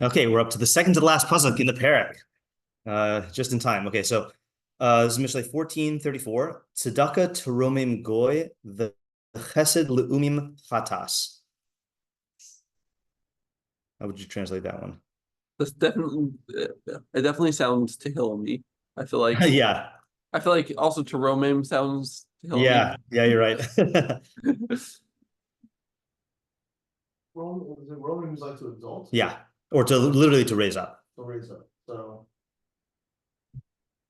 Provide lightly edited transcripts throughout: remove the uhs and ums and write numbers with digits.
Okay, we're up to the second to the last pasuk in the parak. Just in time. Okay, so this is Mishlei 14:34. Tzedakah teromim goy the chesed leumim chatas. How would you translate that one? That's definitely it definitely sounds Tehillim-y. I feel like Yeah, I feel like also Teromim sounds Tehillim-y. yeah, you're right. Roman is like to exalt. Yeah, or to literally to raise up. To raise up. So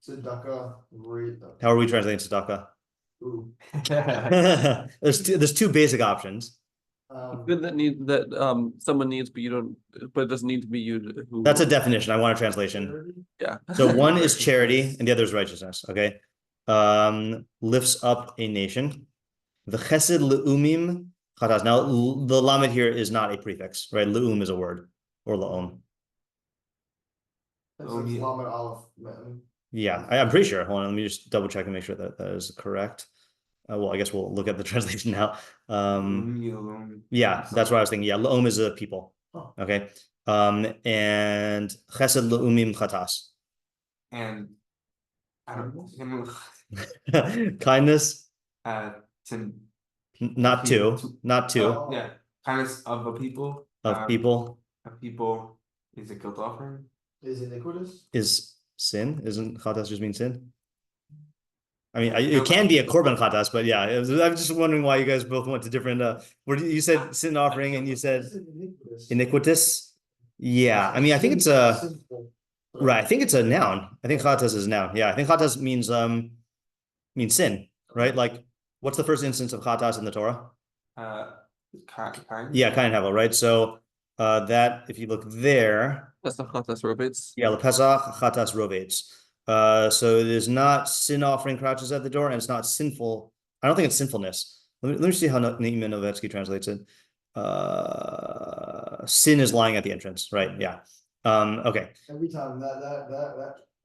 tzedakah, raise up. How are we translating tzedakah? Ooh. There's two basic options. Good that someone needs, but you don't. But it doesn't need to be you. Who? That's a definition. I want a translation. Yeah. So one is charity and the other is righteousness. Okay. Lifts up a nation. The chesed leumim chatas. Now the lamed here is not a prefix, right? Leum is a word, or laom. That's like lamed aleph. Yeah, I'm pretty sure. Hold on, let me just double check and make sure that that is correct. Well, I guess we'll look at the translation now. Yeah, that's what I was thinking. Yeah, laom is a people. Okay. And chesed leumim chatas. And I don't know. Kindness. To Not two. Oh, yeah, kindness of a people. Of people. Of people is a guilt offering. Is iniquitous? Is sin? Isn't chatas just mean sin? I mean, it can be a korban chatas, but yeah, I'm just wondering why you guys both went to different. Where you said sin offering and you said iniquitous. Yeah, I mean, I think it's a right. I think it's a noun. I think chatas is a noun. Yeah, I think chatas means sin, right? Like, what's the first instance of chatas in the Torah? Kind. Yeah, kind of, right? So that if you look there, Pesach chatas robates. yeah, Pesach chatas robates. So it is not sin offering crouches at the door, and it's not sinful. I don't think it's sinfulness. Let me see how Neiman Novetsky translates it. Sin is lying at the entrance, right? Yeah. Okay. Every time that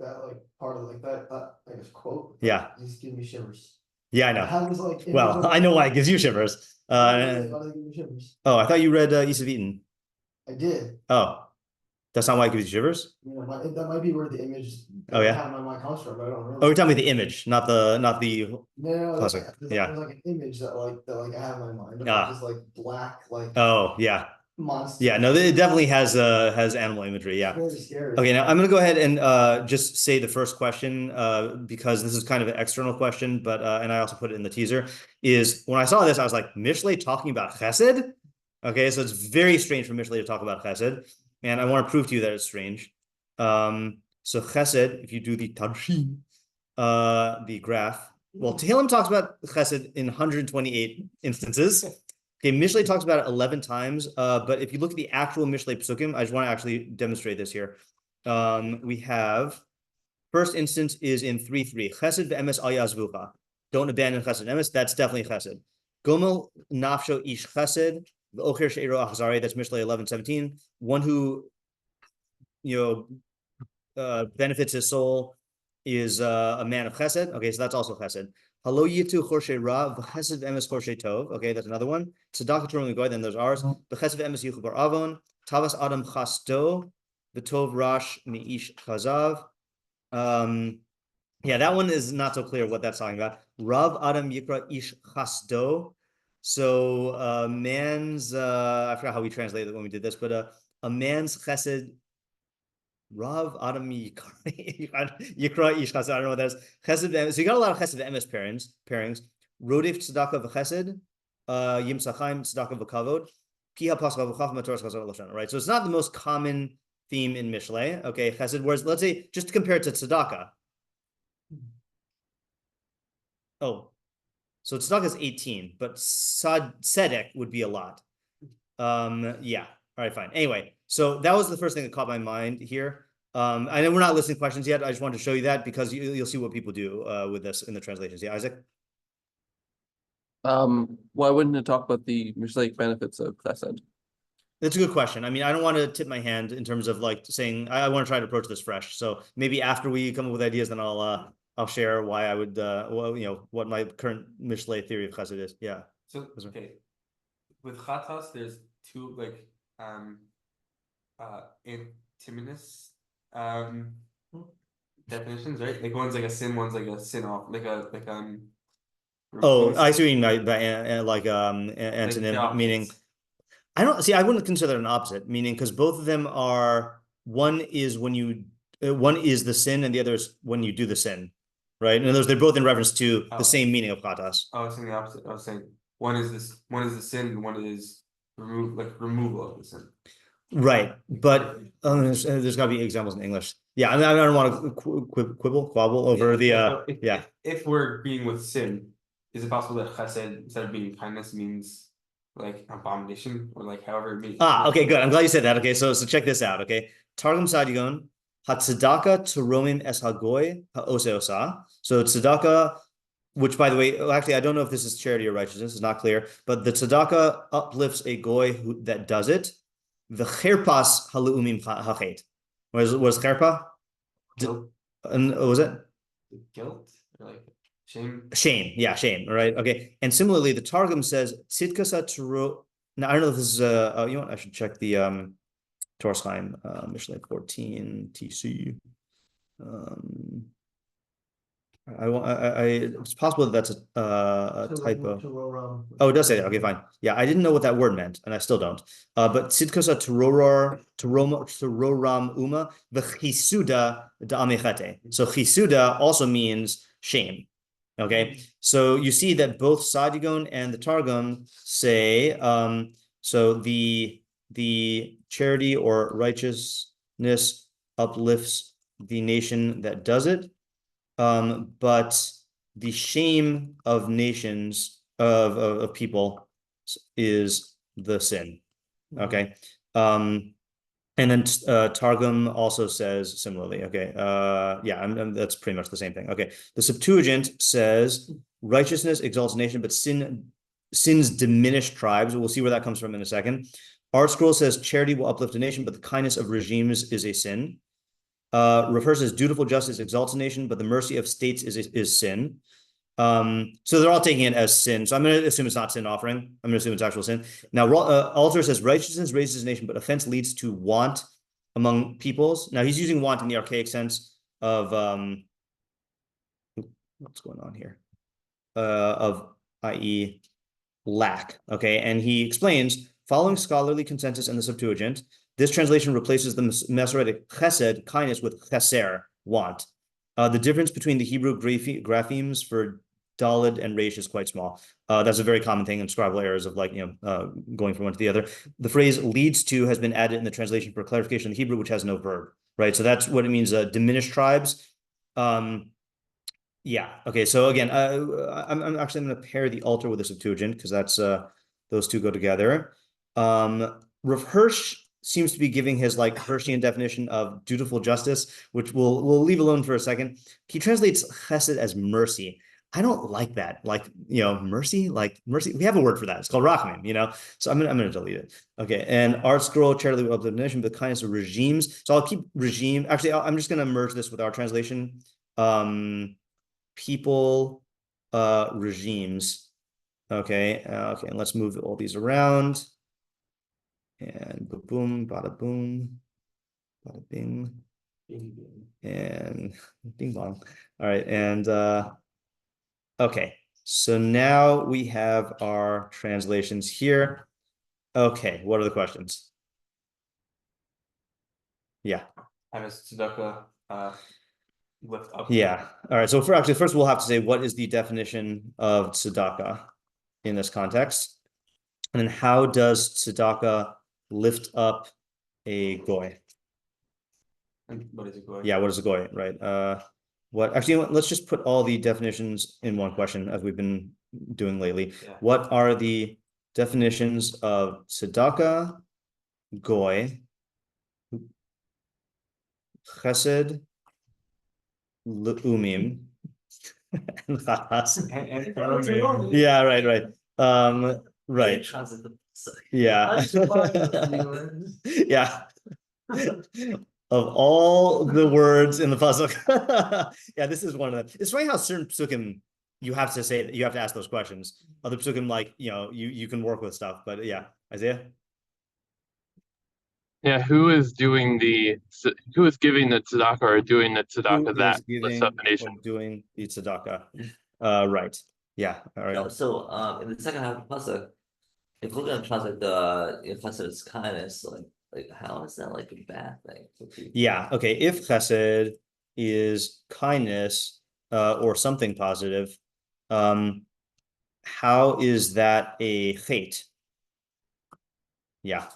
like part of like that I guess quote. Yeah. Just give me shivers. Yeah, I know. How was like? Well, I know why it gives you shivers. Why do they give me shivers? Oh, I thought you read East of Eden. I did. Oh, that's not why it gives you shivers? You know, that might be where the image oh, yeah? how my mind comes from, but I don't remember. Oh, you're telling me the image, not the no, pasuk. Yeah. There's like an image that I have in my mind. Just like black, like oh yeah. Monster. Yeah, no, it definitely has animal imagery. Yeah. Very scary. Okay, now I'm gonna go ahead and just say the first question because this is kind of an external question, but and I also put it in the teaser. Is when I saw this, I was like, Mishlei talking about chesed? Okay, so it's very strange for Mishlei to talk about chesed, and I want to prove to you that it's strange. So chesed, if you do the tarshin, the graph, well, Tehillim talks about chesed in 128 instances. Okay, Mishlei talks about it 11 times, but if you look at the actual Mishlei psukim, I just want to actually demonstrate this here. We have, first instance is in 3:3. Chesed ve'emes al yazvucha. Don't abandon chesed and emes. That's definitely chesed. Gomel nafsho ish chesed. V'ocher she'ero achzari. That's Mishlei 11:17. One who, benefits his soul is a man of chesed. Okay, so that's also chesed. Halo yitu chorshe ra v'chesed v'emes chorshe tov. Okay, that's another one. Tzedakah teromim goy. Then there's ours. V'chesed v'emes yichu bar avon. Tavas adam chasto. V'tov rash mi'ish chazav. Yeah, that one is not so clear what that's talking about. Rav adam yikra ish chasdo. So man's I forgot how we translated it when we did this, but a man's chesed. Rav Adam Yikra Ish Chesed. I don't know what that is. Chesed. So you got a lot of Chesed Emes pairings. Rodef Tzedakah v'Chesed. Yimsachayim Tzedakah v'Kavod. Piha Pascha v'Chaf Matoras Chazar Lashon. Right. So it's not the most common theme in Mishlei. Okay, Chesed. Whereas let's say just to compare it to Tzedakah. Oh, so Tzedakah is 18, but tzedek would be a lot. Yeah. All right, fine. Anyway, so that was the first thing that caught my mind here. I know we're not listing questions yet. I just wanted to show you that because you'll see what people do with this in the translations. Yeah, Isaac? Why wouldn't it talk about the Mishlei benefits of chesed? That's a good question. I mean, I don't want to tip my hand in terms of like saying I want to try to approach this fresh. So maybe after we come up with ideas, then I'll share why I would what my current Mishlei theory of chesed is. Yeah. So okay, with chatas, there's two intiminous definitions, right? Like one's like a sin, one's like a sin off, like Oh, I replace- see what you mean by like like antonym, the meaning opposites. I don't see. I wouldn't consider it an opposite, meaning because both of them are one is when you one is the sin and the other is when you do the sin, right? And those they're both in reference to the Oh. same meaning of katas. I was saying the opposite. I was saying one is the sin, and one is removal of the sin. Right, but there's got to be examples in English. Yeah, I mean, I don't want to quabble over the So yeah. if we're being with sin, is it possible that chesed instead of being kindness means like abomination or like however it means? Okay, good. I'm glad you said that. Okay, so check this out. Okay, Targum Sadigon Hatzedaka Teromim Es Hagoy Ha'ose Osa. So tzedakah, which by the way, actually, I don't know if this is charity or righteousness. It's not clear, but the tzedakah uplifts a goy that does it. The cherpas haluumim hachet. What is cherpa? Guilt, And what was it? guilt, or like shame. Shame. Yeah, shame. All right. Okay. And similarly, the Targum says tzidkasa turo. Now I don't know if this is you know what? I should check the Torsheim, Mishlei 14 TC. It's possible that that's a typo. Oh, it does say that. Okay, fine. Yeah, I didn't know what that word meant, and I still don't. But tzidkosa teroram uma v'chisuda da'amechate. So chisuda also means shame. Okay, so you see that both Sadigon and the Targum say so the charity or righteousness uplifts the nation that does it. But the shame of nations of people is the sin. Okay. And then Targum also says similarly. Okay. Yeah, that's pretty much the same thing. Okay. The Septuagint says righteousness exalts a nation, but sins diminish tribes. We'll see where that comes from in a second. Art Scroll says charity will uplift a nation, but the kindness of regimes is a sin. Refers as dutiful justice exalts a nation, but the mercy of states is sin. So they're all taking it as sin. So I'm going to assume it's not sin offering. I'm going to assume it's actual sin. Now, Alter says righteousness raises a nation, but offense leads to want among peoples. Now he's using want in the archaic sense of what's going on here? Of i.e. lack. Okay, and he explains following scholarly consensus in the Septuagint. This translation replaces the Masoretic chesed, kindness, with cheser, want. The difference between the Hebrew graphemes for Daled and Resh is quite small. That's a very common thing in scribal errors of like, going from one to the other. The phrase leads to has been added in the translation for clarification in the Hebrew, which has no verb, right? So that's what it means, diminished tribes. Yeah, okay, so again, I'm actually going to pair the Alter with the Septuagint because that's, those two go together. Rav Hirsch seems to be giving his like Hirschian definition of dutiful justice, which we'll leave alone for a second. He translates chesed as mercy. I don't like that. Like, mercy, like mercy. We have a word for that. It's called rachamim, so I'm gonna delete it. Okay. And Art Scroll, charity will uplift the nation, but kindness of regimes. So I'll keep regime. Actually, I'm just gonna merge this with our translation. People, regimes. Okay. Okay. And let's move all these around. And boom, bada boom, bada bing, and ding bong. All right, and okay, so now we have our translations here. Okay, what are the questions? Yeah. How does tzedakah lift up? Yeah. All right. So first we'll have to say what is the definition of tzedakah in this context, and then how does tzedakah lift up a goy? And what is it going? Yeah, what is a goy, right? What actually, let's just put all the definitions in one question as we've been doing lately. Yeah. What are the definitions of tzedakah, goy, chesed, leumim, and chatas? Yeah, right. Right. Yeah. Yeah. Of all the words in the pasuk, yeah, this is one of them. It's funny how certain psukim you have to say that you have to ask those questions. Other psukim, like you can work with stuff, but yeah, Isaiah. Yeah, who is giving the tzedakah or doing the Who tzedakah, is that giving or definition? doing the tzedakah? Right. Yeah. All right. So, in the second half of the pasuk, if we're gonna translate the chesed as kindness, like how is that like a bad thing for people? Yeah. Okay. If chesed is kindness, or something positive, how is that a chait? Yeah.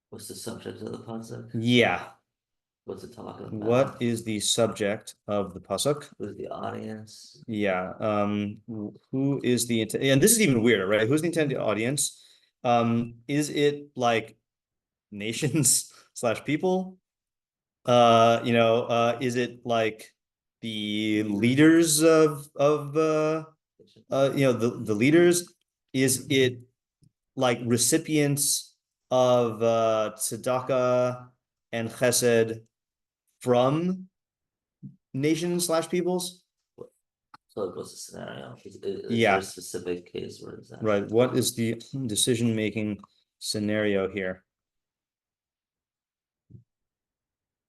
What's the subject of the pasuk? Yeah. What's it talking about? What is the subject of the pasuk? Who's the audience? Yeah. Who is the intent? And this is even weirder, right? Who's the intended audience? Is it like nations / people? Is it like the leaders of the leaders? Is it like recipients of tzedakah and chesed from nations / peoples? So like, what's the scenario? Is Yeah. there a specific case where is that? Right. What is the decision-making scenario here?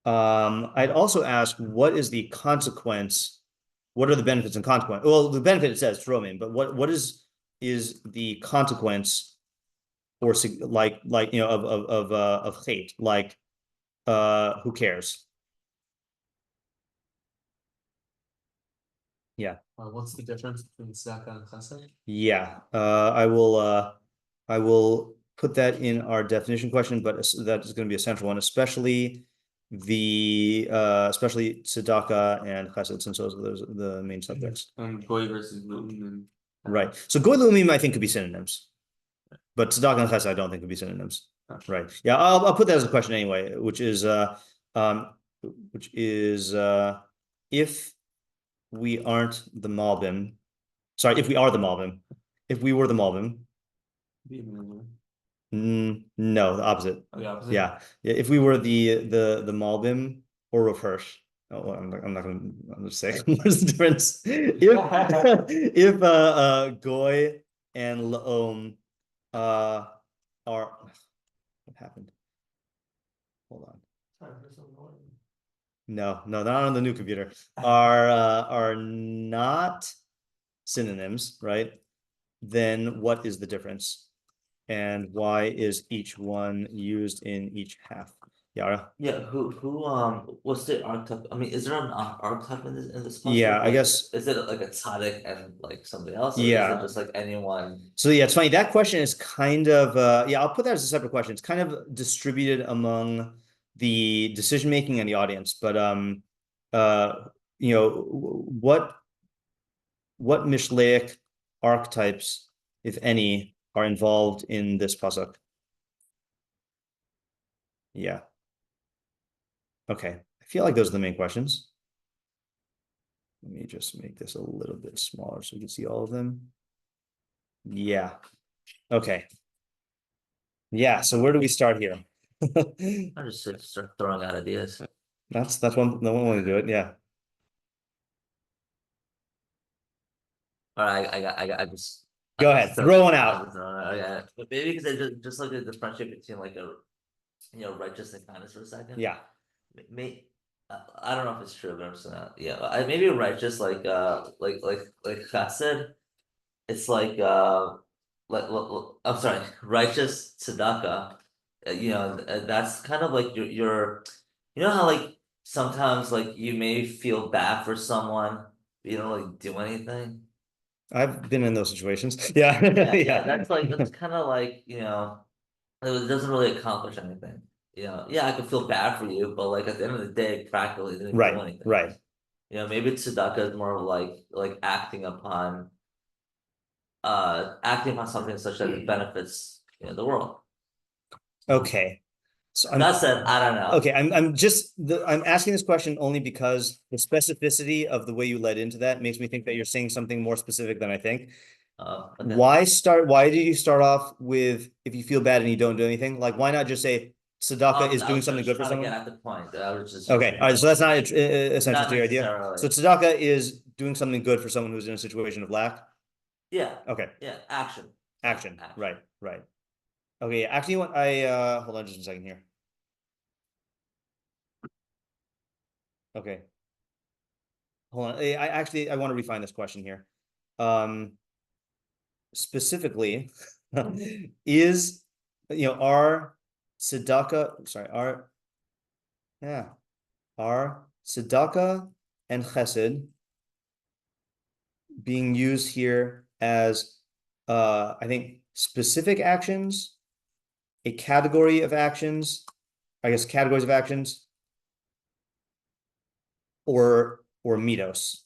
I'd also ask, what is the consequence? What are the benefits and consequence? Well, the benefit, it says Tromim, but what is the consequence or of hate? Like, who cares? Yeah. What's the difference between tzedakah and chesed? Yeah. I will put that in our definition question, but that is going to be a central one, especially tzedakah and chesed, since those are the main subjects. And goy versus lu'um. Right. So goy lu'umim, I think, could be synonyms, but tzedakah and chesed, I don't think could be synonyms. Right. Yeah. I'll put that as a question anyway, which is if we aren't the malbim, sorry, if we are the malbim, if we were the malbim. No, the opposite. Oh, the opposite? Yeah. If we were the malbim or Rav Hirsch. Oh, I'm just saying what's the difference. If goy and laom are, what happened? Hold on. No, not on the new computer. Are not synonyms, right? Then what is the difference? And why is each one used in each half? Yara? Yeah, what's the archetype? I mean, is there an archetype in this pasuk? Yeah, I Like, guess. Is it like a tzaddik and like somebody else? Or Yeah. Is it just like anyone? So yeah, it's funny. That question is kind of I'll put that as a separate question. It's kind of distributed among the decision making and the audience, but what Mishleic archetypes, if any, are involved in this pasuk? Yeah. Okay. I feel like those are the main questions. Let me just make this a little bit smaller so we can see all of them. Yeah. Okay. Yeah. So where do we start here? I just start throwing out ideas. That's one way to do it. Yeah. All right, I just Go ahead. Throw one out. But maybe because I just look at the friendship between like righteous and kindness for a second. Yeah. I don't know if it's true, but I'm just gonna maybe righteous like chasid. It's like I'm sorry, righteous tzedakah. That's kind of like your how like sometimes like you may feel bad for someone, but you don't really do anything. I've been in those situations. Yeah. Yeah, that's kind of like, it doesn't really accomplish anything. I could feel bad for you, but like at the end of the day, practically didn't do anything. Right. Maybe tzedakah is more of like acting upon something such that it benefits the world. Okay. So That said, I don't know. Okay, I'm asking this question only because the specificity of the way you led into that makes me think that you're saying something more specific than I think. Okay. Why did you start off with if you feel bad and you don't do anything? Like, why not just say tzedakah is doing something good for someone? Get at the point. I was just Okay, all right, so that's not essential Not to your idea. necessarily. So tzedakah is doing something good for someone who's in a situation of lack. Yeah. Okay. Yeah, action. Action. Action. Right. Okay, actually, what hold on just a second here. Okay. Hold on. I want to refine this question here. Specifically, is are tzedakah, are tzedakah and chesed being used here as I think specific actions, a category of actions, I guess categories of actions, or mitos.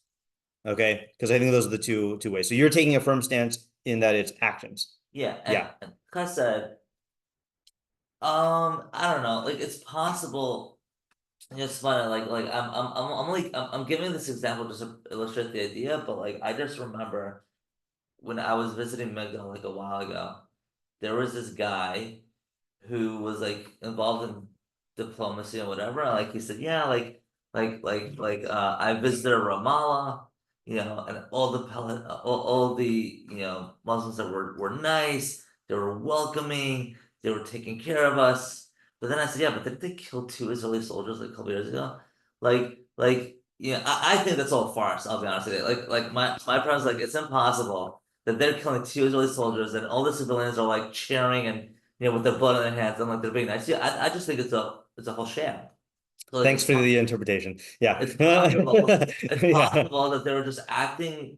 Okay, because I think those are the two ways. So you're taking a firm stance in that it's actions. Yeah, Yeah. and chesed, I don't know, like it's possible. It's funny, like I'm giving this example just to illustrate the idea, but like I just remember when I was visiting Mega like a while ago, there was this guy who was like involved in diplomacy and whatever. And, like he said, yeah, I visited Ramallah, and all the all the Muslims that were nice, they were welcoming, they were taking care of us. But then I said, yeah, but didn't they kill 2 Israeli soldiers like a couple years ago? I think that's all farce. I'll be honest with you. Like my friends, like it's impossible that they're killing 2 Israeli soldiers and all the civilians are like cheering and with their blood in their hands and like they're being nice. Yeah, I just think it's a whole sham. So, like, Thanks for the interpretation. Yeah. It's possible. It's Yeah. possible that they were just acting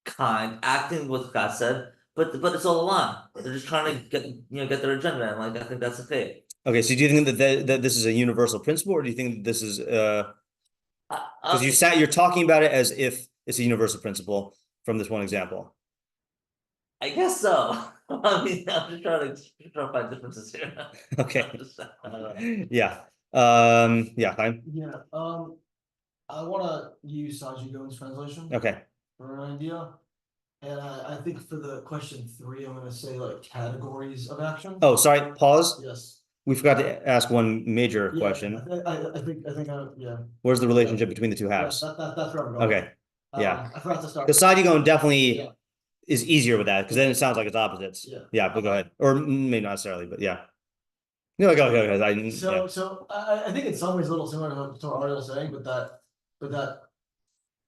kind, acting with chesed, but it's all a lie. They're just trying to get their agenda, and like I think that's okay. Okay, so do you think that this is a universal principle, or do you think that this is because you're talking about it as if it's a universal principle from this one example? I guess so. I mean, I'm just trying to find differences here. Okay. Yeah. Yeah, fine. Yeah, I wanna use Saji Goen's translation Okay. for an idea. And I think for the question 3, I'm gonna say like categories of action. Oh, sorry, pause. Yes. We forgot to ask one major Yeah, question. I think, yeah. Where's the relationship between the two Yeah, halves? that's where I'm going. Okay. Yeah. I forgot to start. The side you going definitely Yeah. is easier with that because then it sounds like it's opposites. Yeah. Yeah, but go ahead. Or maybe not necessarily, but yeah. No, go ahead. So I think in some ways a little similar to what Ariel was saying, but that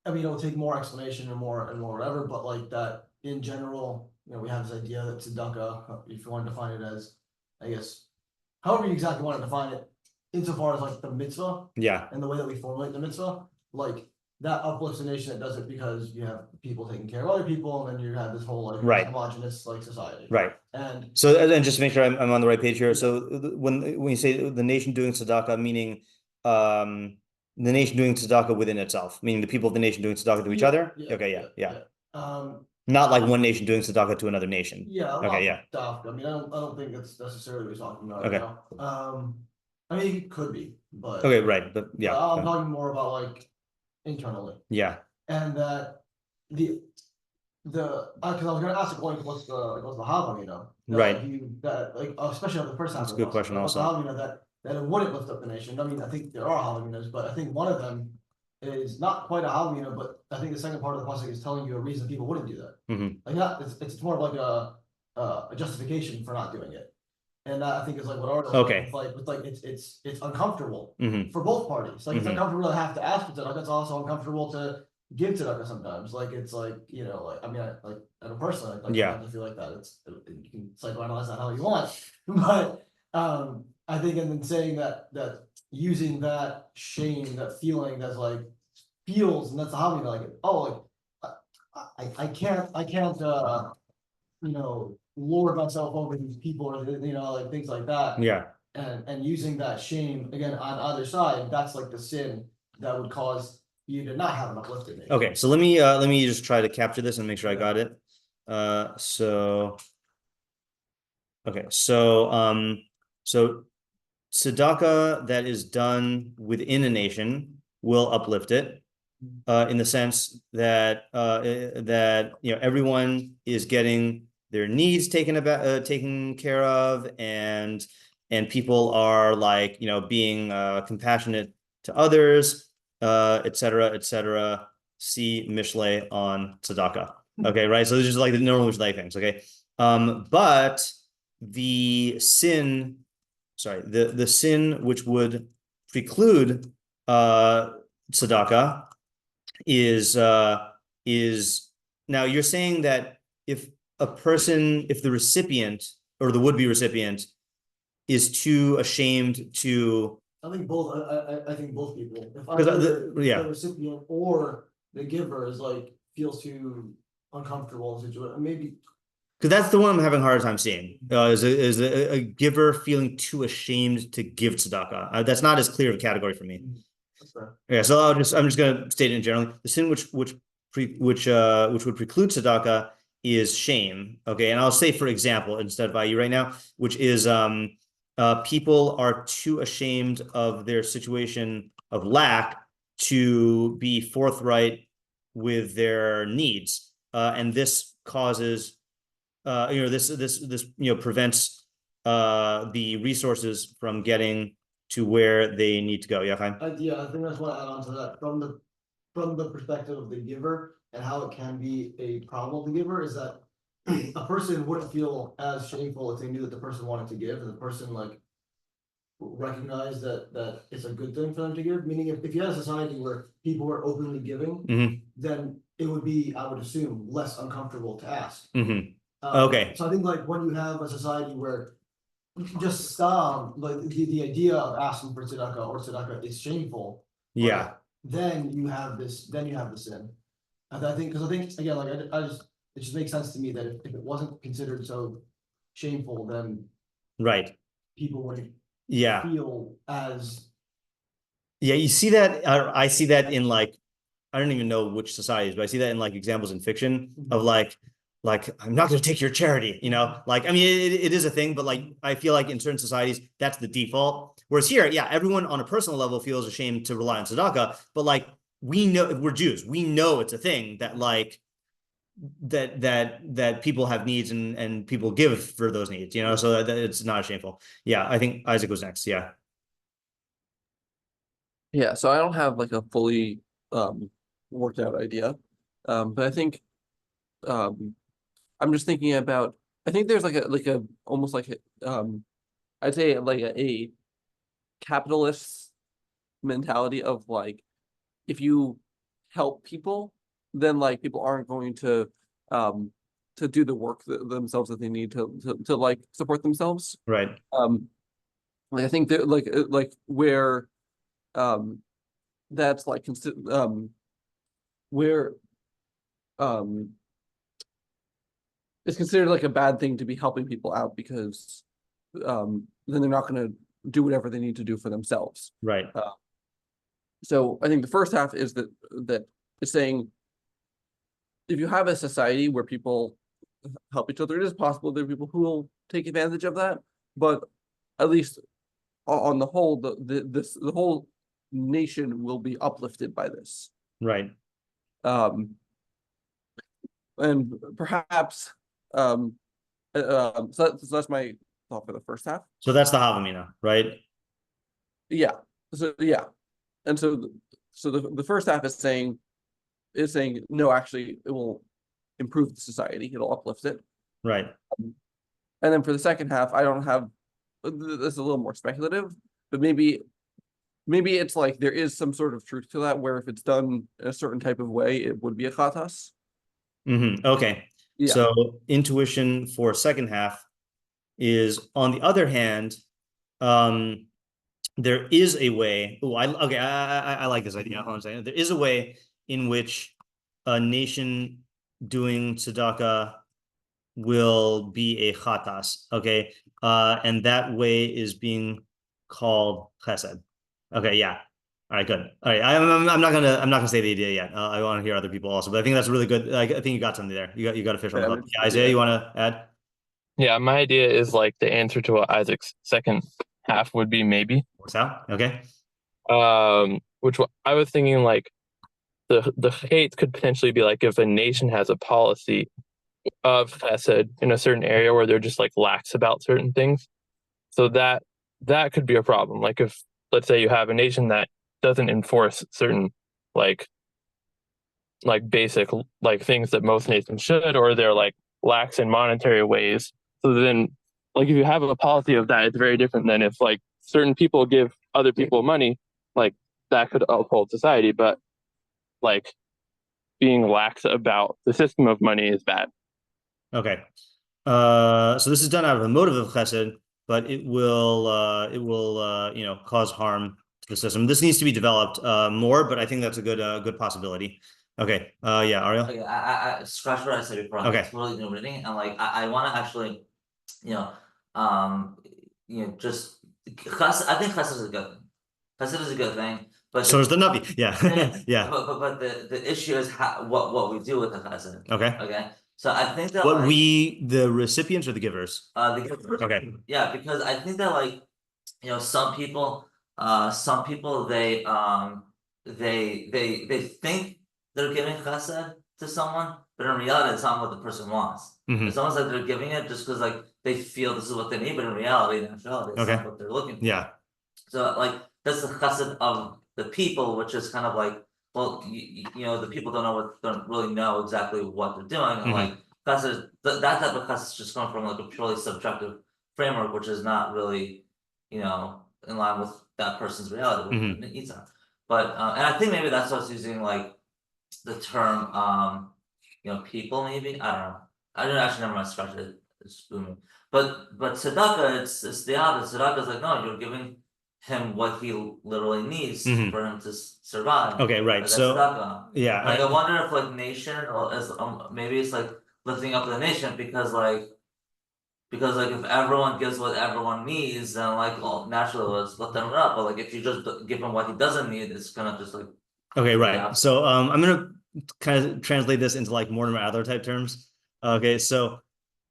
I mean it'll take more explanation and more whatever, but like that in general, we have this idea that tzedakah, if you want to define it as, I guess, however you exactly want to define it, insofar as like the mitzvah Yeah. and the way that we formulate the mitzvah, like that uplifts a nation that does it because you have people taking care of other people, and then you have this whole like Right. homogenous like society. Right. And So and just to make sure I'm on the right page here. So when you say the nation doing tzedakah, meaning the nation doing tzedakah within itself, meaning the people of the nation doing tzedakah to each other. Okay. Yeah. Not like one nation doing tzedakah to another nation. Yeah. Okay, yeah. I mean, I don't think that's necessarily what he's talking about. Okay. I mean, it could be, but Okay, right, but yeah. I'm talking more about like internally, Yeah. and that the because I was gonna ask like what's the Havamina, Right. that like especially on the first half. That's a of good the question pasuk, also. what's the Havamina that it wouldn't lift up the nation. I mean, I think there are Havaminas, but I think one of them is not quite a Havamina, but I think the second part of the pasuk is telling you a reason people wouldn't do that. Mhm. Like not, it's more of like a justification for not doing it, and that I think is like what Arnold. Okay. Like it's uncomfortable Mhm. for both parties. Like it's Mhm. uncomfortable to have to ask for tzedakah. It's also uncomfortable to give tzedakah sometimes. Like it's like like I mean like I don't personally like Yeah. sometimes I feel like that. You can psychoanalyze that how you want, but I think and then saying that using that shame, that feeling that's like feels, and that's how we like it. Oh, like I can't lord myself over these people or like things like that. Yeah. And using that shame again on either side, that's like the sin that would cause you to not have an uplifted nation. Okay, so let me just try to capture this and make sure I got it. So tzedakah that is done within a nation will uplift it, in the sense that everyone is getting their needs taken care of, and people are like being compassionate to others, etc. See Mishlei on tzedakah. Okay, right. So this is like the normal Mishlei things. Okay. But the sin, the sin which would preclude tzedakah is now you're saying that if the recipient or the would-be recipient is too ashamed to. I think both, I think both people, if Because either yeah. the recipient or the giver is like, feels too uncomfortable in the situation, maybe. Because that's the one I'm having a hard time seeing, is a giver feeling too ashamed to give tzedakah. That's not as clear of a category for me. That's fair. Yeah, so I'm just gonna state it in general. The sin which would preclude tzedakah is shame. Okay, and I'll say for example instead by you right now, which is people are too ashamed of their situation of lack to be forthright with their needs, and this causes, this prevents the resources from getting to where they need to go. Yeah, Chaim? Yeah, I think that's what I add on to that from the perspective of the giver and how it can be a problem of the giver is that a person wouldn't feel as shameful if they knew that the person wanted to give and the person like recognized that it's a good thing for them to give. Meaning if you had a society where people were openly giving, then it would be, I would assume, less uncomfortable to ask. Okay. So I think like when you have a society where just like the idea of asking for tzedakah or tzedakah is shameful. Yeah. Then you have the sin. And I think again, like it just makes sense to me that if it wasn't considered so shameful, then right, people wouldn't feel as. Yeah, you see that. I see that in like, I don't even know which societies, but I see that in like examples in fiction of like I'm not going to take your charity, like, I mean, it is a thing, but like, I feel like in certain societies, that's the default. Whereas here, yeah, everyone on a personal level feels ashamed to rely on tzedakah, but like, we know we're Jews, we know it's a thing that like, that people have needs and people give for those needs, so that it's not shameful. Yeah, I think Isaac was next. Yeah. Yeah, so I don't have like a fully worked out idea. But I think I'm just thinking about, I think there's like a almost like I'd say like a capitalist mentality of like, if you help people, then like people aren't going to do the work themselves that they need to like support themselves. Right. Like I think that like where that's like where it's considered like a bad thing to be helping people out because then they're not going to do whatever they need to do for themselves. Right. So I think the first half is that it's saying if you have a society where people help each other, it is possible there are people who will take advantage of that, but at least on the whole, the whole nation will be uplifted by this. Right. And perhaps so that's my thought for the first half. So that's the Havamina, right? Yeah. So yeah, and so the first half is saying no, actually it will improve the society, it'll uplift it. Right. And then for the second half, I don't have, this is a little more speculative, but maybe it's like there is some sort of truth to that, where if it's done in a certain type of way, it would be a chatas. Okay. Yeah. So intuition for second half is, on the other hand, there is a way. I like this idea. Hold on a second. There is a way in which a nation doing tzedakah will be a chatas. Okay. And that way is being called chesed. Okay. Yeah. All right, good. All right, I'm not gonna say the idea yet. I want to hear other people also, but I think that's really good. I think you got something there. You got a fish on the hook. Yeah, Isaiah, you want to add? Yeah, my idea is like the answer to what Isaac's second half would be maybe. Works out. Okay. Which I was thinking like the hate could potentially be like if a nation has a policy of chesed in a certain area where they're just like lax about certain things, so that could be a problem. Like if, let's say, you have a nation that doesn't enforce certain like basic like things that most nations should, or they're like lax in monetary ways. So then, like, if you have a policy of that, it's very different than if like certain people give other people money, like that could uphold society, but like being lax about the system of money is bad. Okay. So this is done out of a motive of chesed, but it will cause harm to the system. This needs to be developed more, but I think that's a good possibility. Okay. Yeah, Ariel. Okay, I scratch what I said before. Okay. It's really new reading, and like I want to actually, just I think chesed is a good thing. Chesed is a good thing, but So is the Navi. Yeah. Yeah. But the issue is what we do with the chesed. Okay. Okay. So I think that What the recipients or the givers? Okay. Yeah, because I think that like, some people they think they're giving chesed to someone, but in reality it's not what the person wants. Mhm. It's almost like they're giving it just because like they feel this is what they need, but in reality, it's Okay. not what they're looking for. Yeah. So like that's the chesed of the people, which is kind of like, well, the people don't really know exactly what they're doing, and like chesed, that type of chesed is just coming from like a purely subjective framework, which is not really, in line with that person's reality, what their needs are. But and I think maybe that's why I was using like the term people, maybe, I don't know. I didn't actually never mind scratch it. It's booming. But tzedakah, it's the opposite. Tzedakah is like, no, you're giving him what he literally needs for him to survive. Okay, right. Like, So that's tzedakah. yeah, Like I wonder if like nation or as maybe it's like lifting up the nation because if everyone gives what everyone needs, then like, well, naturally let's lift them up. But like if you just give him what he doesn't need, it's gonna just like. Okay, right. So I'm gonna kind of translate this into like Mortimer Adler type terms. Okay, so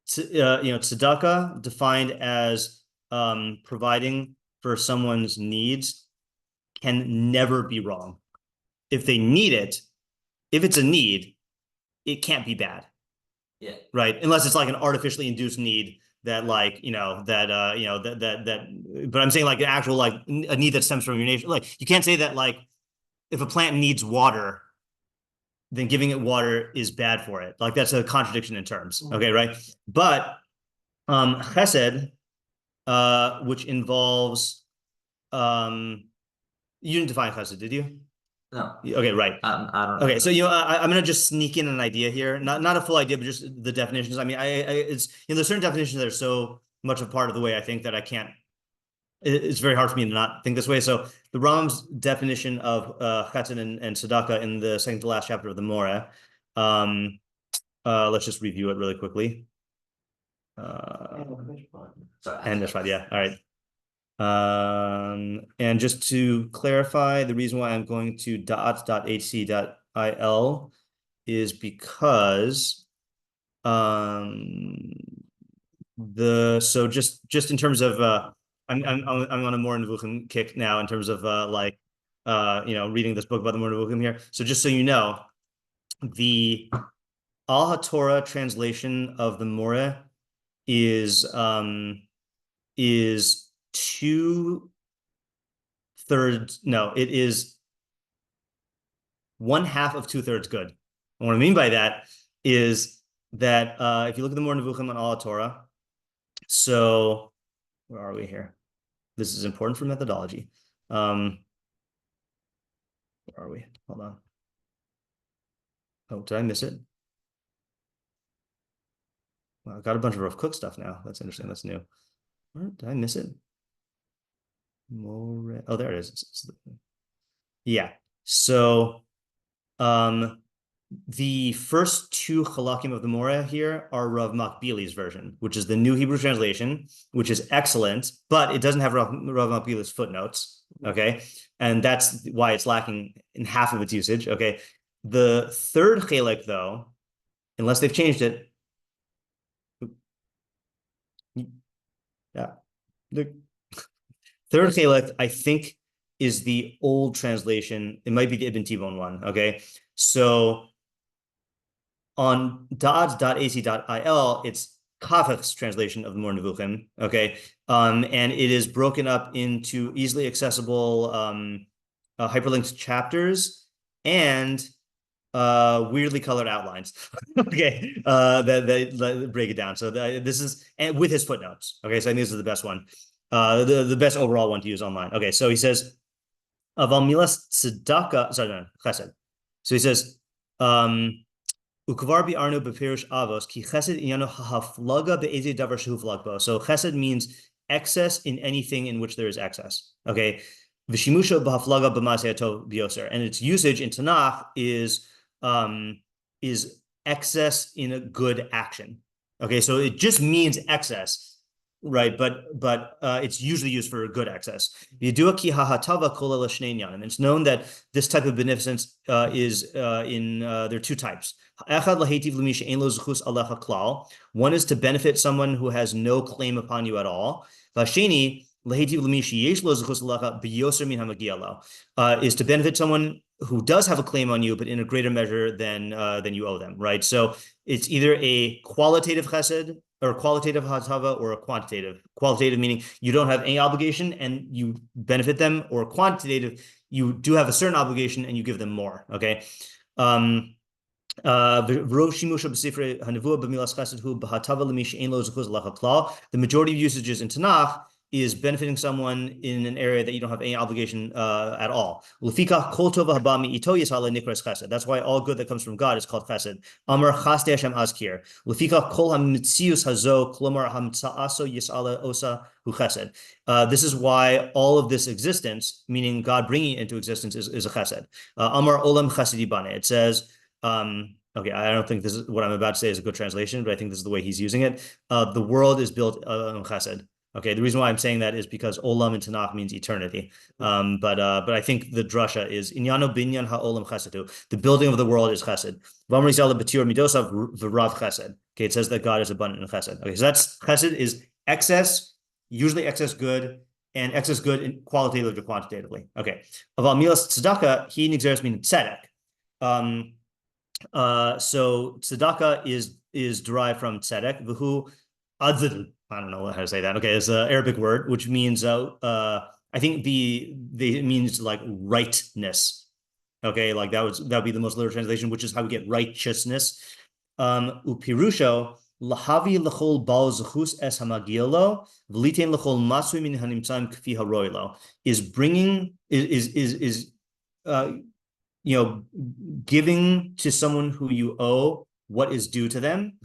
tzedakah defined as providing for someone's needs can never be wrong. If they need it, if it's a need, it can't be bad. Yeah. Right. Unless it's like an artificially induced need that like, but I'm saying like an actual like a need that stems from your nature. Like you can't say that like if a plant needs water, then giving it water is bad for it. Like that's a contradiction in terms. Okay, right? But chesed, which involves you didn't define chesed, did you? No. Okay, right. I don't know. Okay, so I'm gonna just sneak in an idea here, not a full idea, but just the definitions. I mean, it's there's certain definitions that are so much a part of the way I think that I can't. It's very hard for me to not think this way. So the Rambam's definition of chasid and tzedakah in the second to last chapter of the Moreh. Let's just review it really quickly. And Mishpat, yeah. All right. And just to clarify, the reason why I'm going to .hc.il is because just in terms of I'm on a more Nevuchim kick now in terms of reading this book about the more Nevuchim here. So just so you know, the Al HaTorah translation of the Moreh is 2/3. No, it is 1/2 of 2/3 good. And what I mean by that is that if you look at the more Nevuchim on Al HaTorah, so where are we here? This is important for methodology. Where are we? Hold on. Oh, did I miss it? Well, I've got a bunch of Rav Cook stuff now. That's interesting. That's new. Where, did I miss it? More. Oh, there it is. Yeah. So, the first two halakim of the Moreh here are Rav Makbili's version, which is the New Hebrew Translation, which is excellent, but it doesn't have Rav Makbili's footnotes. Okay, and that's why it's lacking in half of its usage. Okay, the third chelek, though, unless they've changed it, yeah, the third chelek, I think, is the old translation. It might be the Ibn Tibon one. Okay, so on da'at.ac.il, it's Kafach's translation of the More Nevuchim, okay? And it is broken up into easily accessible hyperlinked chapters and weirdly colored outlines. Okay, that break it down. So this is and with his footnotes. Okay, so I think this is the best one, the best overall one to use online. Okay, so he says, "Aval milas tzedakah." Sorry, no, chesed. So he says, "Ukvar bi'arnu b'pirush avos ki chesed inyano haflaga be'ezei davar shehu flagbo." So chesed means excess in anything in which there is excess. Okay, v'shimusha b'haflaga b'maseh tov b'yoser, and its usage in Tanakh is excess in a good action. Okay, so it just means excess, right? But it's usually used for a good excess. And it's known that this type of beneficence is in there are two types. One is to benefit someone who has no claim upon you at all. Is to benefit someone who does have a claim on you, but in a greater measure than you owe them, right? So it's either a qualitative chesed or a qualitative hatava or a quantitative. Qualitative meaning you don't have any obligation and you benefit them, or quantitative, you do have a certain obligation and you give them more, okay? The majority of usages in Tanakh is benefiting someone in an area that you don't have any obligation at all. That's why all good that comes from God is called chesed. Amar chaste Hashem azkir. This is why all of this existence, meaning God bringing it into existence, is a chesed. Amar olam chesedi bane. It says, okay, I don't think this is what I'm about to say is a good translation, but I think this is the way he's using it. The world is built on chesed. Okay, the reason why I'm saying that is because olam in Tanakh means eternity. But I think the drasha is inyano binyan ha'olam chesedu. The building of the world is chesed. Okay, it says that God is abundant in chesed. Okay, so that's chesed is excess, usually excess good, and excess good in qualitatively or quantitatively. Okay. Aval milas tzedakah, he nigzeres mean tzedek. So tzedakah is derived from tzedek, v'hu adl. I don't know how to say that. Okay, it's an Arabic word which means I think it means like rightness. Okay, like that would be the most literal translation, which is how we get righteousness. Upirusho lahavi lechol bal zechus es hamagielo v'litein lechol masui min hanimtzam kfi haroilo is bringing giving to someone who you owe what is due to them,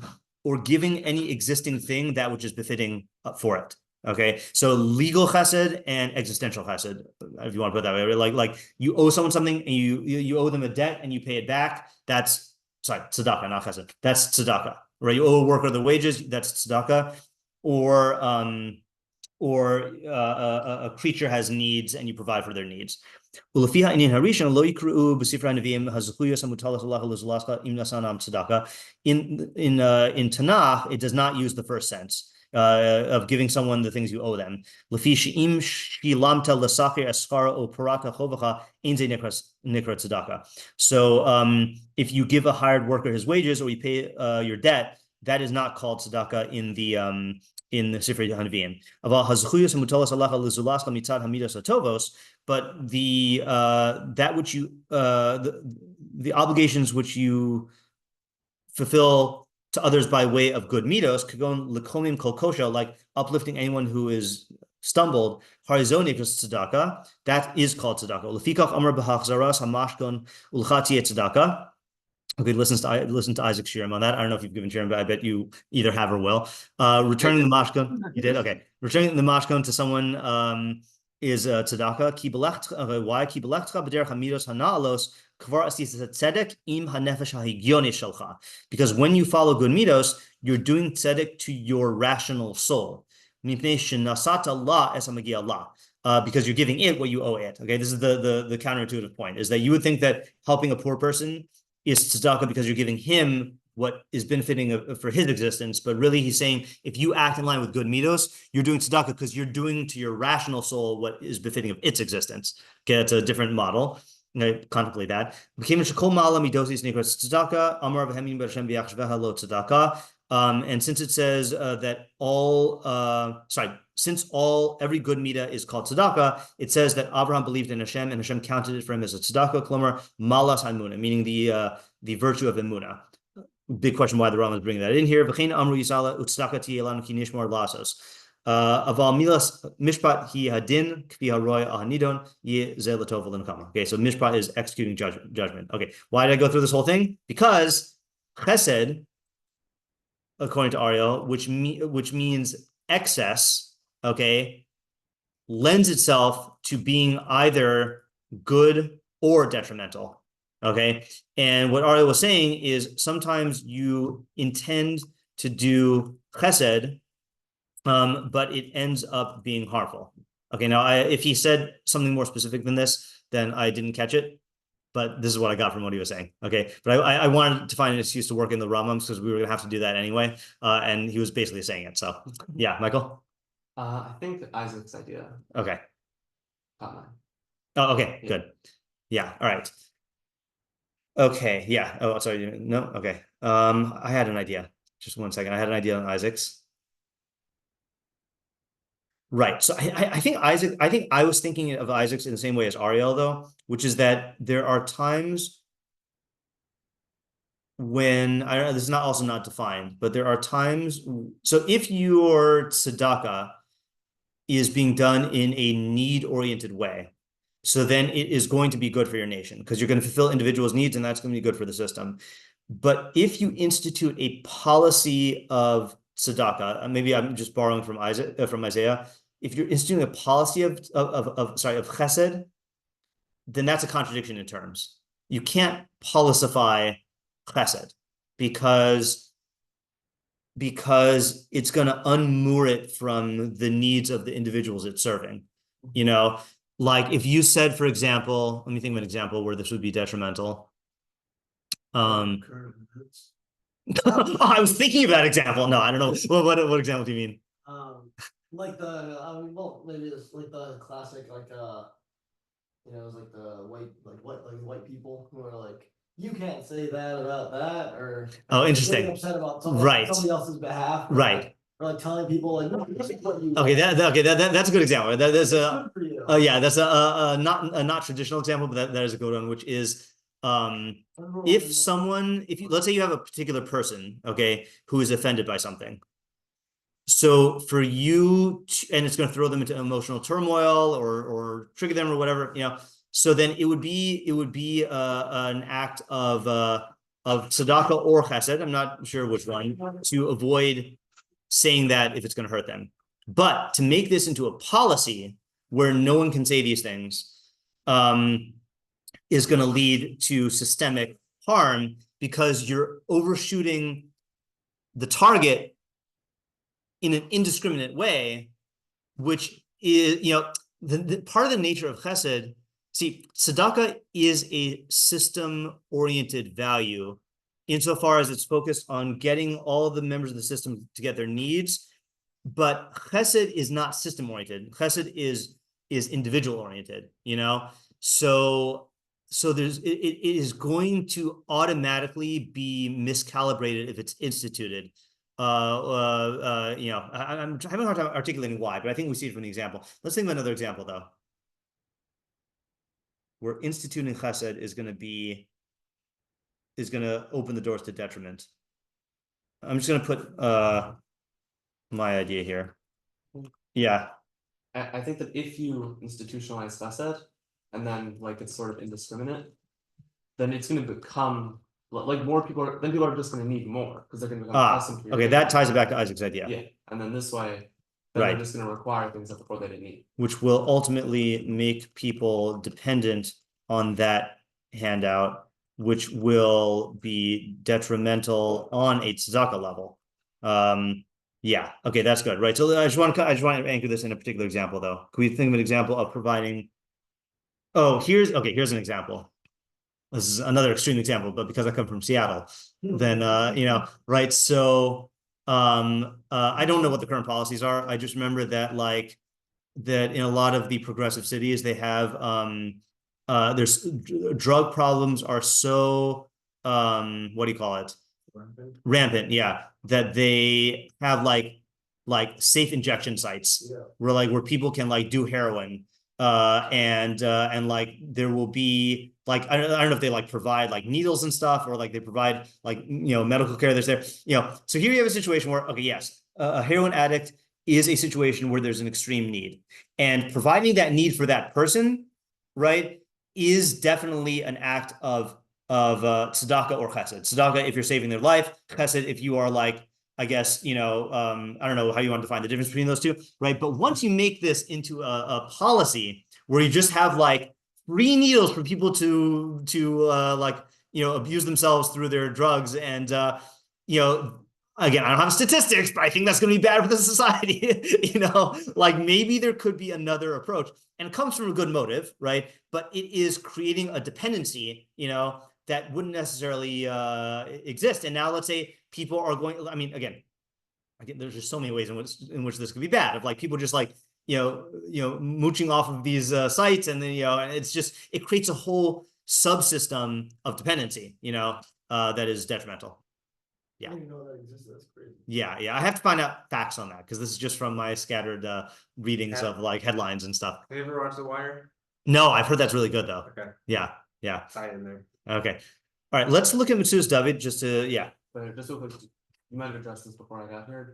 or giving any existing thing that which is befitting for it. Okay, so legal chesed and existential chesed, if you want to put it that way, like you owe someone something and you owe them a debt and you pay it back. That's tzedakah, not chesed. That's tzedakah, right? You owe a worker the wages. That's tzedakah, or a creature has needs and you provide for their needs. In Tanakh, it does not use the first sense of giving someone the things you owe them. So if you give a hired worker his wages or you pay your debt, that is not called tzedakah in the Sifrei Hanviim. But the obligations which you fulfill to others by way of good midos, kagon lekomim kol kosha, like uplifting anyone who is stumbled, harizonik is tzedakah. That is called tzedakah. Lefikach amar b'hachzaras hamashkon ulchati tzedakah. Okay, listen to Isaac's shiurim on that. I don't know if you've given shiurim, but I bet you either have or will. Returning the mashkon, you did? Okay. Returning the mashkon to someone is tzedakah. Why? Ki b'lechtcha b'derech hamidos hana'alos kvar asisa tzedek im hanefesh hahigyonis shalcha. Because when you follow good midos, you're doing tzedek to your rational soul. Mipnei shenasata la es hamagia la. Because you're giving it what you owe it. Okay, this is the counterintuitive point, is that you would think that helping a poor person is tzedakah because you're giving him what is benefiting for his existence, but really he's saying if you act in line with good midos, you're doing tzedakah because you're doing to your rational soul what is befitting of its existence. Okay, that's a different model. Contemplate that. And since it says that all, since every good midah is called tzedakah, it says that Abraham believed in Hashem and Hashem counted it for him as a tzedakah, klomer malas hamuna, meaning the virtue of emunah. Big question why the Rambam is bringing that in here. V'chein amru yisala utzedakah tiyelanu ki nishmor lasos. Aval milas mishpat hi hadin kfi haroy ahanidon ye ze latov l'nekama. Okay, so mishpat is executing judgment. Okay, why did I go through this whole thing? Because chesed, according to Ariel, which means excess, okay, lends itself to being either good or detrimental. Okay, and what Ariel was saying is sometimes you intend to do chesed, but it ends up being harmful. Okay, now if he said something more specific than this, then I didn't catch it. But this is what I got from what he was saying. Okay, but I wanted to find an excuse to work in the Rambam because we were gonna have to do that anyway. And he was basically saying it. So yeah, Michael. I think Isaac's idea. Okay. Caught mine. Oh, okay, Yeah. good. Yeah. All right. Okay. Yeah. Oh, sorry. No. Okay. I had an idea. Just 1 second. I had an idea on Isaac's. Right. So I think I was thinking of Isaac's in the same way as Ariel, though, which is that there are times when this is also not defined, but there are times. So if your tzedakah is being done in a need-oriented way, so then it is going to be good for your nation because you're going to fulfill individuals' needs, and that's going to be good for the system. But if you institute a policy of tzedakah, maybe I'm just borrowing from Isaiah. If you're instituting a policy of chesed, then that's a contradiction in terms. You can't policify chesed because it's going to unmoor it from the needs of the individuals it's serving. You know, like if you said, for example, let me think of an example where this would be detrimental. I was thinking of that example. No, I don't know. What example do you mean? Like well, maybe it's like the classic, like it's like the white people who are like, you can't say that about that, or interesting. Upset about Right. somebody else's behalf, right? Or like telling people like, no, this is what you. Okay, that's a good example. That's a that's a not traditional example, but that is a good one, which is if let's say you have a particular person, okay, who is offended by something. So for you, and it's going to throw them into emotional turmoil or trigger them or whatever, so then it would be an act of tzedakah or chesed. I'm not sure which one, to avoid saying that if it's going to hurt them. But to make this into a policy where no one can say these things is going to lead to systemic harm because you're overshooting the target in an indiscriminate way, which is, the part of the nature of chesed. See, tzedakah is a system-oriented value insofar as it's focused on getting all of the members of the system to get their needs, but chesed is not system-oriented. Chesed is individual-oriented, So it is going to automatically be miscalibrated if it's instituted. I'm having a hard time articulating why, but I think we see it from the example. Let's think of another example, though, where instituting chesed is going to open the doors to detriment. I'm just going to put my idea here. Yeah. I think that if you institutionalize chesed and then like it's sort of indiscriminate, then it's going to become like more people are just going to need more because they're going to become accustomed to. Okay, that ties it back to Isaac's idea. Yeah, and then this way, they're just going to require things that before they didn't need, which will ultimately make people dependent on that handout, which will be detrimental on a tzedakah level. Yeah, okay, that's good, right? So I just want to anchor this in a particular example, though. Can we think of an example of providing? Oh, here's an example. This is another extreme example, but because I come from Seattle, then right? So I don't know what the current policies are. I just remember that that in a lot of the progressive cities, they have there's drug problems are so what do you call it? Rampant, yeah. That they have like safe injection sites Yeah. where people can like do heroin. And like there will be like I don't know if they like provide like needles and stuff, or like they provide like medical care that's there. So here you have a situation where, okay, yes, a heroin addict is a situation where there's an extreme need, and providing that need for that person, right, is definitely an act of tzedakah or chesed. Tzedakah if you're saving their life, chesed if you are like, I guess, I don't know how you want to define the difference between those two, right? But once you make this into a policy where you just have like free needles for people to abuse themselves through their drugs, and again, I don't have statistics, but I think that's going to be bad for the society. Like maybe there could be another approach, and it comes from a good motive, right? But it is creating a dependency, that wouldn't necessarily exist. And now let's say people are going, I mean, again, there's just so many ways in which this could be bad, of like people just like, mooching off of these sites, and then, it creates a whole subsystem of dependency, that is detrimental. Yeah. I didn't even know that existed. That's crazy. Yeah. I have to find out facts on that, because this is just from my scattered readings of like headlines and stuff. Have you ever watched The Wire? No, I've heard that's really good though. Okay. Yeah. Tie in there. Okay. All right. Let's look at Metzudas David just to, But just real quick, you might have addressed this before I got here.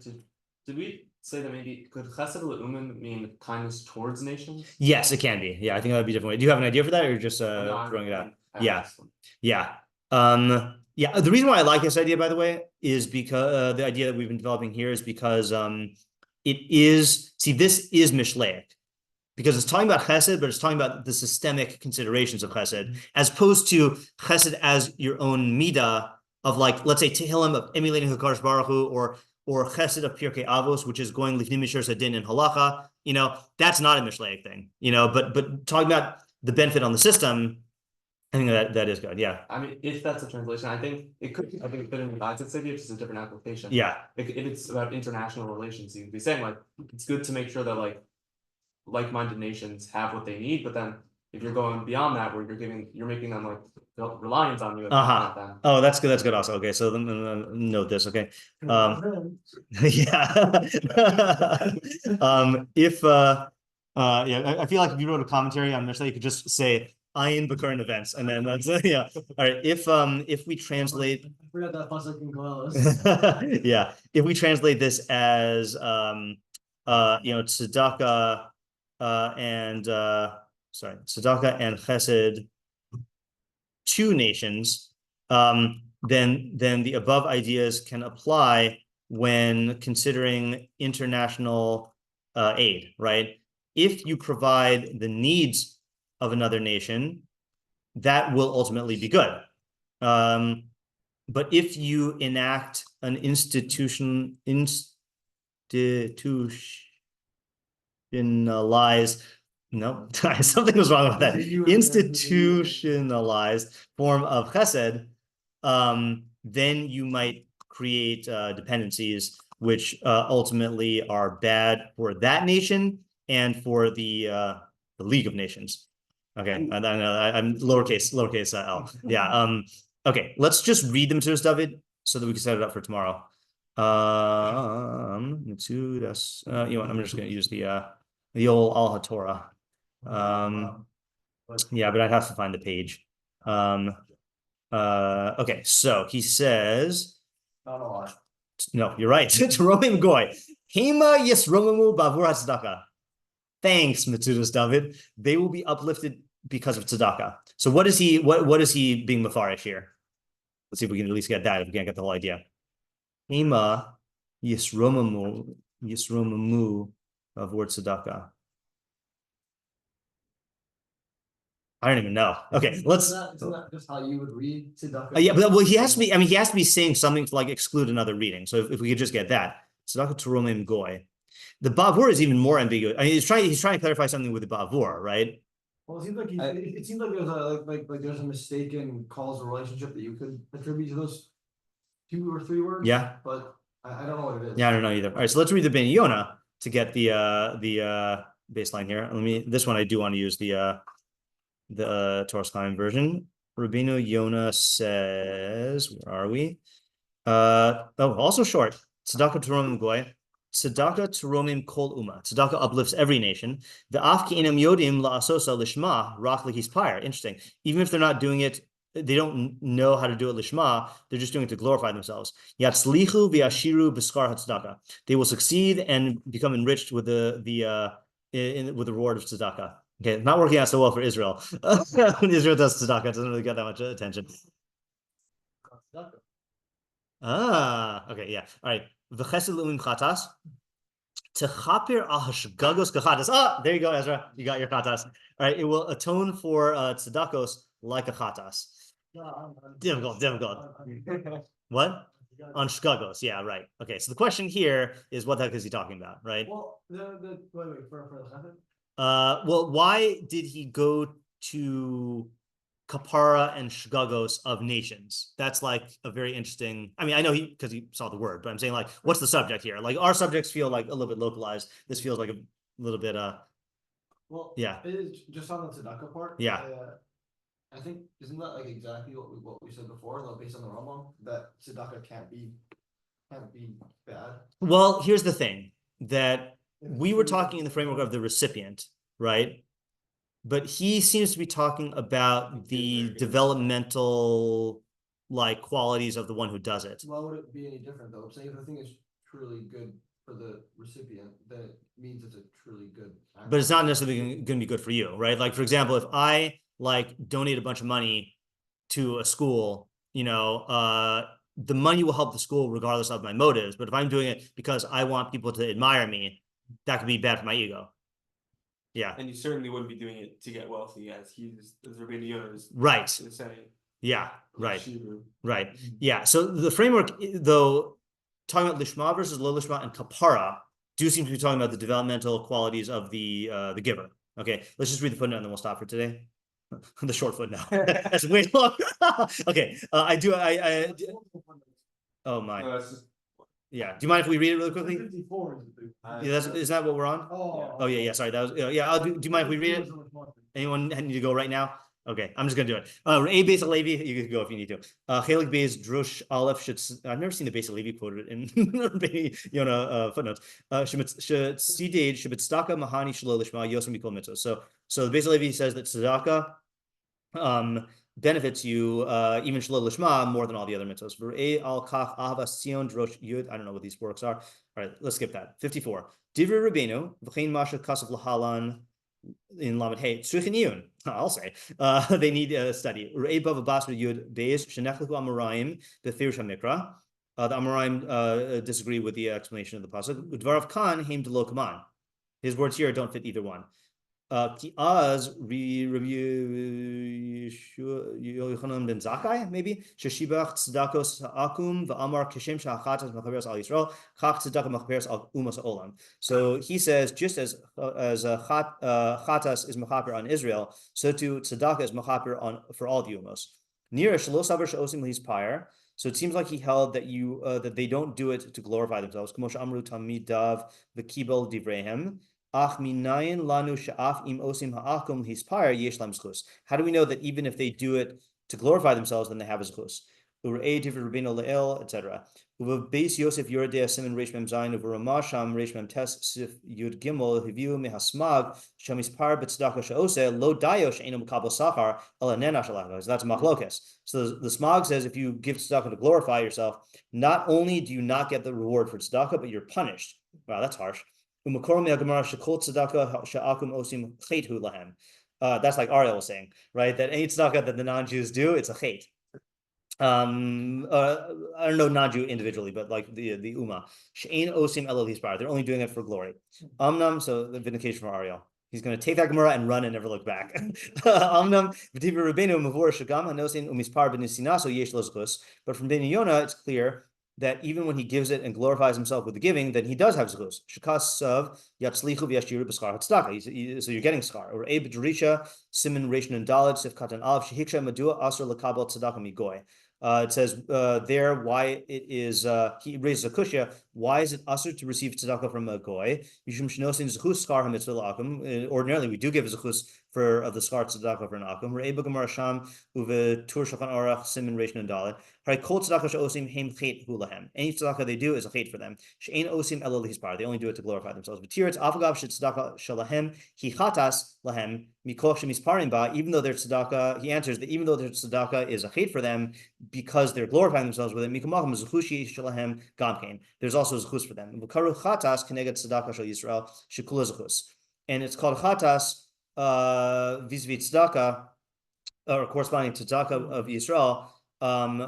Did we say that maybe could chesed le'umin mean kindness towards nations? Yes, it can be. Yeah, I think that would be a different way. Do you have an idea for that, or you're just No, throwing it out? I Yeah. asked them. Yeah. The reason why I like this idea, by the way, is because the idea that we've been developing here is because this is Mishlei, because it's talking about chesed, but it's talking about the systemic considerations of chesed, as opposed to chesed as your own midah of like, let's say Tehillim of emulating Hakadosh Baruch Hu, or chesed of Pirkei Avos, which is going lifnim mishur sadin and halacha. That's not a Mishlei thing. But talking about the benefit on the system, I think that is good. Yeah. I mean, if that's a translation, I think it could fit in the United States, it's just a different application. Yeah. If it's about international relations, you'd be saying like it's good to make sure that like-minded nations have what they need, but then if you're going beyond that, where you're making them like reliant on you. Oh, that's good. That's good. Also, okay. So note this. Okay. Yeah. I feel like if you wrote a commentary on Mishlei, you could just say ayin the current events, and then that's yeah. All right. If we translate, I forgot that pasuk in Koheles. yeah. If we translate this as tzedakah tzedakah and chesed to nations, then the above ideas can apply when considering international aid, right? If you provide the needs of another nation, that will ultimately be good. But if you enact an institutionalized, no, something was wrong with that. Institutionalized form of chesed, then you might create dependencies, which ultimately are bad for that nation and for the League of Nations. Okay, I'm lowercase l. Yeah. Okay, let's just read them to us, David, so that we can set it up for tomorrow. I'm just going to use the old Al HaTorah. Yeah, but I'd have to find the page. Okay, so he says, Not a lot. no, you're right. It's Roman Goy. Hema yisromamu bavur tzedakah. Thanks, Metzudas David. They will be uplifted because of tzedakah. So what is he being mefarish here? Let's see if we can at least get that, if we can't get the whole idea. Hema yisromamu bavur tzedakah. I don't even know. Okay, let's. Isn't that just how you would read tzedakah? Yeah, but he has to be. I mean, he has to be saying something to like exclude another reading. So if we could just get that, tzedakah terumim goy. The bavur is even more ambiguous. I mean, he's trying to clarify something with the bavur, right? Well, it seems like it seems like there's there's a mistaken causal relationship that you could attribute to those 2 or 3 words. Yeah, but I don't know what it is. yeah, I don't know either. All right, so let's read the Rabbeinu Yonah to get the baseline here. This one I do want to use the Torah Chaim version. Rabbeinu Yonah says, where are we? Also short. Tzedakah terumim goy. tzedakah teromim kol uma. Tzedakah uplifts every nation. The af ki enam yodim la'asosa lishma rak lehispire. Interesting. Even if they're not doing it, they don't know how to do it lishma. They're just doing it to glorify themselves. Yatzlichu v'yashiru b'skar hatzedakah. They will succeed and become enriched with with the reward of tzedakah. Okay, not working out so well for Israel. When Israel does tzedakah, it doesn't really get that much attention. Okay, yeah. All right. V'chesed l'umim chatas. Techapir al hashgagos kachatas. There you go, Ezra. You got your chatas. All right. It will atone for tzedakos like a chatas. Difficult. What? On shgagos. Yeah, right. Okay. So the question here is, what the heck is he talking about, right? Well, wait, for the chesed? Well, why did he go to kapara and shgagos of nations? That's like a very interesting. I mean, I know because he saw the word, but I'm saying like, what's the subject here? Like our subjects feel like a little bit localized. This feels like a little bit. Well, yeah. it is just on the tzedakah part. Yeah. I think isn't that like exactly what we said before, though, based on the Rambam, that tzedakah can't be bad. Well, here's the thing that we were talking in the framework of the recipient, right? But he seems to be talking about the developmental like qualities of the one who does it. Why would it be any different though? I'm saying if the thing is truly good for the recipient, then it means it's a truly good act. But it's not necessarily going to be good for you, right? Like, for example, if I like donate a bunch of money to a school, the money will help the school regardless of my motives. But if I'm doing it because I want people to admire me, that could be bad for my ego. Yeah. And you certainly wouldn't be doing it to get wealthy, as Rabbeinu Yonah is right. saying. Yeah, right. Shiur. Right. Yeah. So the framework, though, talking about lishma versus lo lishma and kapara, do seem to be talking about the developmental qualities of the giver. Okay, let's just read the footnote and then we'll stop for today. The short footnote. That's way long. Okay. Oh my. No, that's just, Yeah. Do you mind if we read it really quickly? 54 Yeah, is that what we're on? Oh yeah. Sorry. That was yeah. Do you mind if we read it? Anyone need to go right now? Okay, I'm just gonna do it. A Beis Levi, you can go if you need to. Chelik Beis Drush Aleph should. I've never seen the Beis Levi quoted in Rabbeinu Yonah footnotes. Should Tzedek should tzedakah mahani shelo lishma yosem mikol mitzvos. So the Beis Levi says that tzedakah benefits you even shelo lishma more than all the other mitzvos. V'rei al kach ahavas tzion drosh yud. I don't know what these works are. All right, let's skip that. 54. Divrei Rabbeinu v'chein masha kasav lahalan. In Lamed Hey, Tzrichin I'll say they need a study. The Amoraim disagree with the explanation of the pasuk. Dvarav Khan Haim de Lokaman. His words here don't fit either one. Ki az Yochanan ben Zakkai maybe sheshibach tzedakos ha'akum va'amar kishem sha'achatas mechaperes al Yisrael chach tzedakah mechaperes al umas ha'olam. So he says, just as chatas is mechaper on Israel, so too tzedakah is mechaper on for all the umos. Near shelo saber she'osim lihispire. So it seems like he held that that they don't do it to glorify themselves. K'mo she'amru tamidav v'kibel divreihem. How do we know that even if they do it to glorify themselves, then they have a zchus? Etc. Beis Yosef Yoredei Siman Reish Mem Zayin over Ramasham Reish Mem Tes Sif Yud Gimel Hiviu Mehasmag Shamispar B'Tzedakah She'oseh Lo Dayo She'enu Mekabel Sachar Ela Nena Shalachos. That's machlokes. So the Smag says if you give tzedakah to glorify yourself, not only do you not get the reward for tzedakah, but you're punished. Wow, that's harsh. That's like Ariel was saying, right? That any tzedakah that the non-Jews do, it's a chait. I don't know non-Jew individually, but like the Ummah. They're only doing it for glory. So the vindication for Ariel. He's going to take that Gemara and run and never look back. But from Rabbeinu Yonah, it's clear that even when he gives it and glorifies himself with the giving, then he does have zchus. Shekasav yatzlichu v'yashiru b'skar hatzedakah. So you're getting skar. Or Eb Jerisha Siman Reishin and Daled Sif Katan Av Shehiksha Madua Asr Lekabel Tzedakah Migoy. It says there why it is he raises a kushya. Why is it usher to receive tzedakah from a goy? Ordinarily, we do give a zechus of the skar tzedakah for an akum. Any tzedakah they do is a chait for them. They only do it to glorify themselves. Even though their tzedakah, he answers that even though their tzedakah is a chait for them, because they're glorifying themselves with it, there's also zechus for them. And it's called chatas vis-a-vis tzedakah, or corresponding to tzedakah of Yisrael,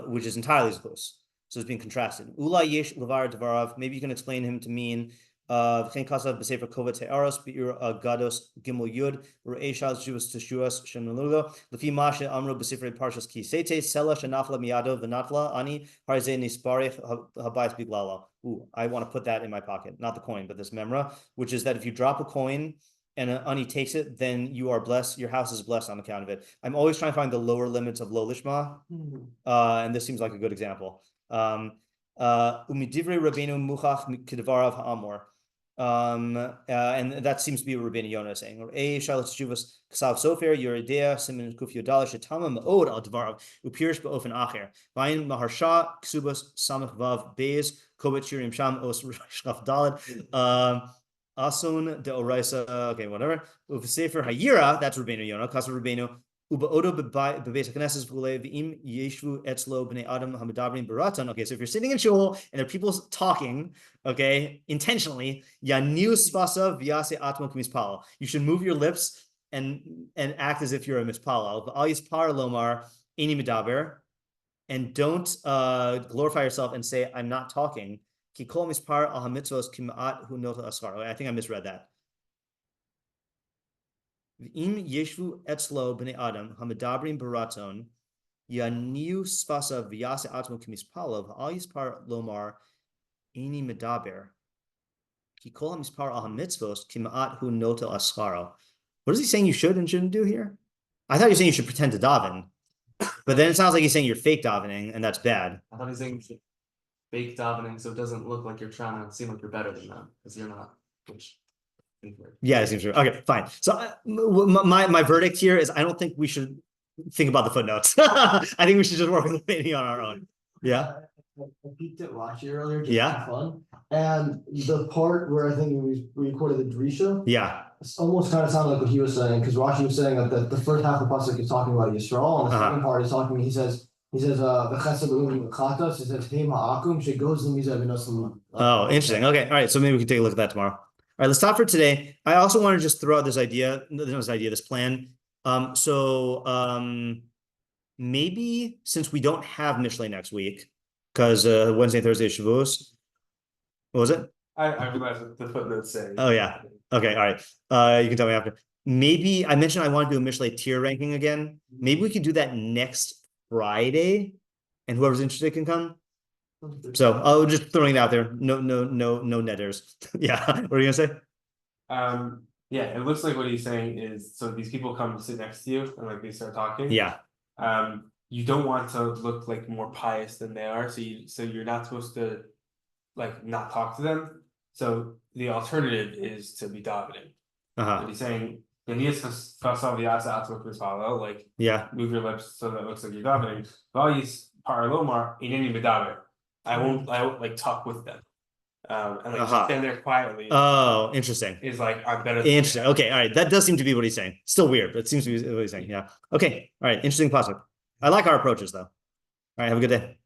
which is entirely zechus. So it's being contrasted. Ula yesh levar devarav. Maybe you can explain him to mean v'chein kasav b'sefer kovat te'aros bi'ur gados gimel yud re'eshal shuvas teshuas shenalugo lefi mashe amro b'sefer parshas kisete sela shenafla miyado v'natla ani harzei nisparich habayis biglala. Ooh, I want to put that in my pocket, not the coin, but this memra, which is that if you drop a coin and an ani takes it, then you are blessed. Your house is blessed on account of it. I'm always trying to find the lower limits of lo lishma, and this seems like a good example. Umidivre Rabbeinu muchach kedvarav ha'amor, and that seems to be what Rabbeinu Yonah is saying. Or a shalat shuvas ksav sofer yoredea simin kuf yodal shetama meod al dvarav upirish beofen acher vayin maharsha ksubas samach vav beis kobet shirim sham os shkaf dalad. Asun de oraisa, okay, whatever. Sefer hayira, that's Rabbeinu Yonah. Kasav Rabbeinu ubaodo bebeis hakneses v'ulei v'im yeshvu etzlo b'nei adam hamadabrim baratan. Okay, so if you're sitting in shul and there are people talking, okay, intentionally, yaniu spasa v'yase atmo k'mispal. You should move your lips and act as if you're a mispal. V'al yispar lomar eni medaber, and don't glorify yourself and say I'm not talking. I think I misread that. What is he saying you should and shouldn't do here? I thought you're saying you should pretend to daven, but then it sounds like he's saying you're fake davening, and that's bad. I thought he was saying you should fake davening so it doesn't look like you're trying to seem like you're better than them, because you're not. Which, yeah, it seems true. Okay, fine. So my verdict here is I don't think we should think about the footnotes. I think we should just work with the meaning on our own. Yeah. I peeked at Rashi earlier just Yeah. for fun, and the part where I think we recorded the Drisha, Yeah. it's almost kind of sounded like what he was saying, because Rashi was saying that the first half of the pasuk is talking about Yisrael, and the second part is talking. He says the chesed chatas. He says hey ma'akum shegoes l'mizah. Oh, interesting. Okay, all right. So maybe we can take a look at that tomorrow. All right, let's stop for today. I also want to just throw out this plan. Maybe since we don't have Mishlei next week, because Wednesday, Thursday is Shavuos. What was it? I realized what the footnotes say. Oh yeah. Okay. All right. You can tell me after. Maybe I mentioned I want to do a Mishlei tier ranking again. Maybe we could do that next Friday, and whoever's interested can come. So I'll just throwing it out there. No netters. Yeah. What are you gonna say? Yeah, it looks like what he's saying is, so these people come sit next to you and like they start talking. Yeah. You don't want to look like more pious than they are, so you're not supposed to like not talk to them. So the alternative is to be davening. But he's saying like Yeah. move your lips so that it looks like you're davening. I won't like talk with them. And like stand there quietly. Oh, interesting. Is like I'm better. Interesting. Okay, all right. That does seem to be what he's saying. Still weird, but it seems to be what he's saying. Yeah. Okay. All right. Interesting pasuk. I like our approaches though. All right. Have a good day.